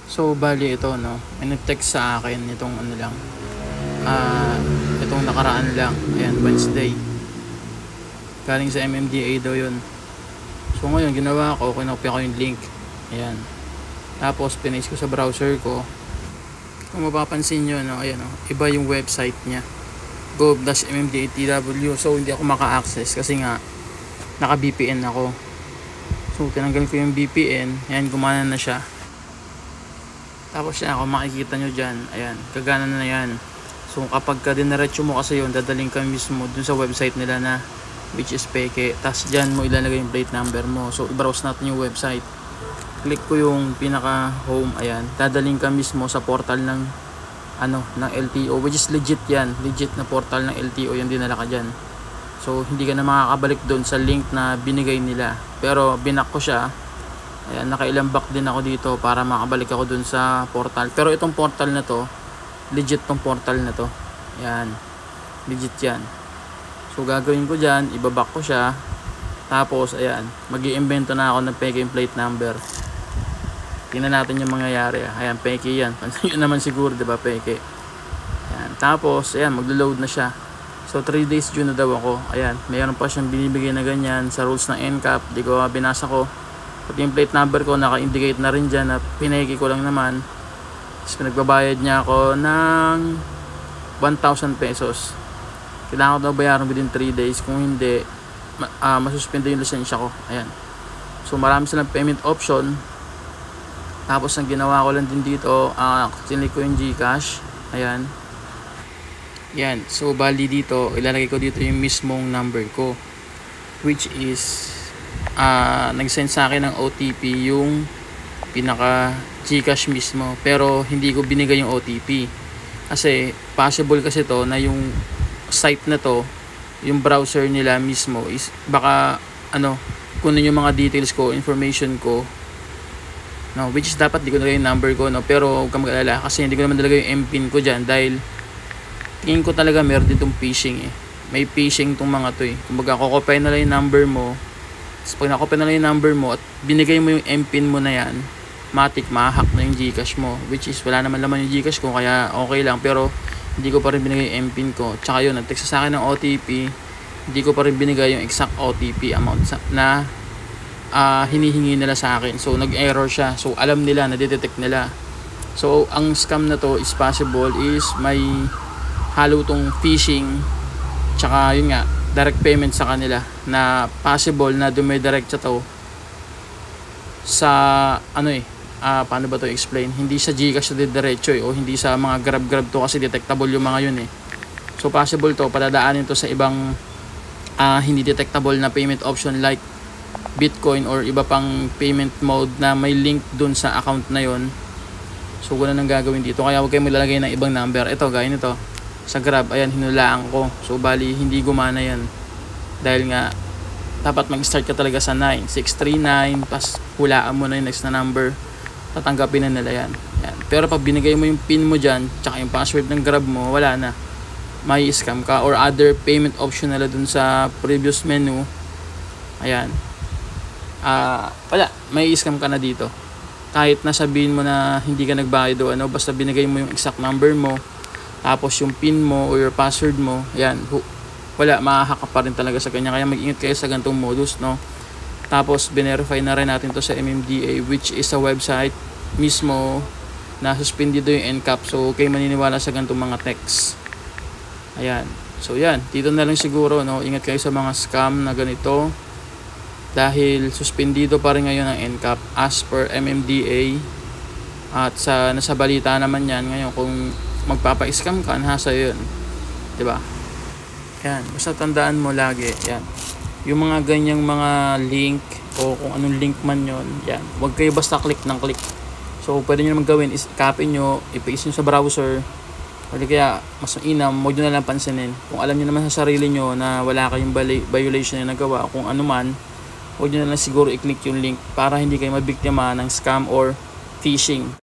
So bali ito, no, may nag-text sa akin itong ano lang, itong nakaraan lang, ayan, Wednesday, galing sa MMDA daw yun. So ngayon ginawa ko, kinopya ko yung link, ayan, tapos pinaste ko sa browser ko. Kung mapapansin nyo, no, ayan, no, iba yung website nya, gov.mmdatw. So hindi ako maka-access kasi nga naka VPN ako. So tinanggal ko yung VPN, ayan, gumana na siya. Tapos yan, kung makikita nyo dyan, ayan, kagana na yan. So kapag ka dinaretso mo kasi yun, dadaling ka mismo dun sa website nila na which is peke. Tapos dyan mo ilalagay yung plate number mo. So i-browse natin yung website. Click ko yung pinaka home, ayan, dadaling ka mismo sa portal ng ng LTO, which is legit yan, legit na portal ng LTO yung dinala ka dyan. So hindi ka na makakabalik dun sa link na binigay nila. Pero binak ko siya. Ayan, nakailang back din ako dito para makabalik ako dun sa portal. Pero itong portal na to, legit tong portal na to. Ayan, legit yan. So gagawin ko dyan, ibaback ko siya. Tapos ayan, mag-iimbento na ako ng peke plate number. Tingnan natin yung mangyayari. Ayan, peke yan. Pansin nyo naman siguro, diba, peke. Ayan, tapos ayan, maglo-load na siya. So 3 days due na daw ako. Ayan, mayroon pa siyang binibigay na ganyan sa rules ng NCAP. Di ko binasa ko. Pati yung plate number ko naka-indicate na rin dyan na pineki ko lang naman. Tapos pinagbabayad niya ako ng 1,000 pesos. Kailangan ko daw bayaran within 3 days. Kung hindi, masuspende yung lisensya ko. Ayan. So marami silang payment option. Tapos ang ginawa ko lang din dito, sinlik ko yung GCash. Ayan. Yan. So bali dito, ilalagay ko dito yung mismong number ko. Which is nag-send sa akin ng OTP yung pinaka GCash mismo, pero hindi ko binigay yung OTP kasi possible kasi to na yung site na to, yung browser nila mismo is baka kunin yung mga details ko, information ko, no, which is dapat di ko nilagay yung number ko, no, pero huwag kang mag-alala kasi hindi ko naman nilagay yung MPIN ko dyan dahil tingin ko talaga meron ditong phishing may phishing tong mga to kumbaga kokopay na lang yung number mo. So, pag nakopya na lang yung number mo at binigay mo yung MPIN mo na yan, matik mahahack na yung GCash mo, which is wala naman laman yung GCash ko kaya okay lang, pero hindi ko pa rin binigay yung MPIN ko. Tsaka yun, nag-text sa akin ng OTP, hindi ko pa rin binigay yung exact OTP amount na hinihingi nila sa akin. So nag-error siya, so alam nila, na-detect nila. So ang scam na to is possible is may halo tong phishing, tsaka yun nga, direct payment sa kanila na possible na dumidirect sa to sa paano ba to explain, hindi sa GCash na diretso o hindi sa mga grab to kasi detectable yung mga yun so possible to padadaanin to sa ibang hindi detectable na payment option like Bitcoin or iba pang payment mode na may link dun sa account na yon. So ganun ang gagawin dito, kaya huwag kayo maglalagay ng ibang number. Ito gaya nito sa Grab, ayan, hinulaan ko. So bali hindi gumana yan dahil nga dapat mag-start ka talaga sa 9639, pas hulaan mo na yung next na number, tatanggapin na nila yan. Pero pag binigay mo yung PIN mo dyan tsaka yung password ng Grab mo, wala na, may scam ka or other payment option nila dun sa previous menu. Ayan, wala, may scam ka na dito kahit nasabihin mo na hindi ka nagbayad o basta binigay mo yung exact number mo tapos yung PIN mo o your password mo, ayan, wala, mahahack ka pa rin talaga sa kanya. Kaya mag-ingat kayo sa ganitong modus, no. Tapos binerify na rin natin to sa MMDA, which is a website mismo na suspendido yung NCAP. So kayo maniniwala sa ganitong mga text. Ayan, so yan, dito na lang siguro, no. Ingat kayo sa mga scam na ganito dahil suspendido pa rin ngayon ang NCAP as per MMDA. At nasa balita naman yan ngayon, kung magpapa-scam ka, nasa yun, diba? Yan, basta tandaan mo lagi, yan, yung mga ganyang mga link o kung anong link man yon, yan, huwag kayo basta click ng click. So pwede nyo naman gawin is copy nyo, i-paste nyo sa browser, o kaya mas mainam, huwag nyo na lang pansinin. Kung alam nyo naman sa sarili nyo na wala kayong violation na nagawa, kung ano man, huwag nyo na lang siguro i-click yung link para hindi kayo mabiktima ng scam or phishing.